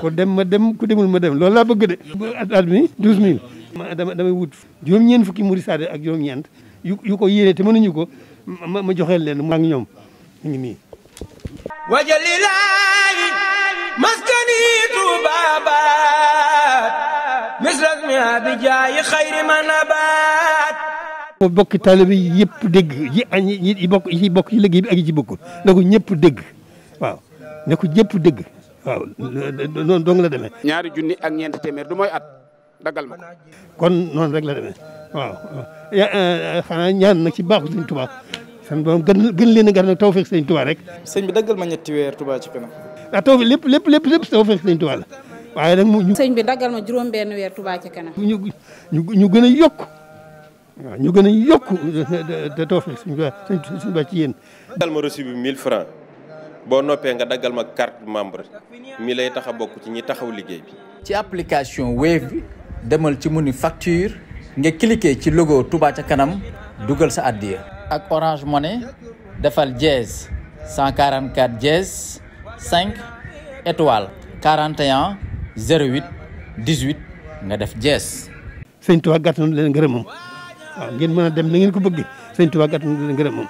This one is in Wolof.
ko dem ma dem ku demul ma dem loolu laa bëgg de. at mi 12000. damay wut juróom-ñeent fukki murid saade ak juróom-ñeent yu ko yéene te mënuñu ko ma joxeel leen ak ñoom ñu ngi nii. wajalilaayi maskani tuubaabaat misras mi abijaayi xayri manabaat. bokki taalibe yi yëpp dégg yi bokk ci liggéey bi ak yi ci bokkul na ko ñëpp dégg waaw na ko ñëpp dégg waaw noonu dong la demee. 2 junni ak ñeent téeméer du mooy at daggal ma ko. kon noonu rek la demee waaw xanaa ñaan nag ci baaxu Sëñ Tuubaa san borom gën leen a gar nag tawfeex Sëñ Tuubaa rek. sëñ bi daggal ma ñetti weer Touba ci kanam. ndax tawfeex lépp tawfeex Sëñ Tuubaa la waaye nag sëñ bi daggal ma juróom-benn weer Touba ci kanam. ñu gën a yokk waaw ñu gën a yokk te tawfeex Sëñ Tuubaa ci yéen. daggal ma reçu bi 1000 francs boo noppee nga daggal ma carte membre mi lay tax a bokk ci ñi taxaw liggéey bi. ci application Wave bi demal ci menu facture nga cliquer ci logo Touba ca kanam dugal sa addiya. ak Orange Money defal dièse 144 dièse 5 étoile 41 08 18 nga def dièse. Sëñ Tuubaa gàttandu leen ngërëmam waaw ngeen mën a dem na ngeen ko bëgg Sëñ Tuubaa gàttandu leen ngërëmam.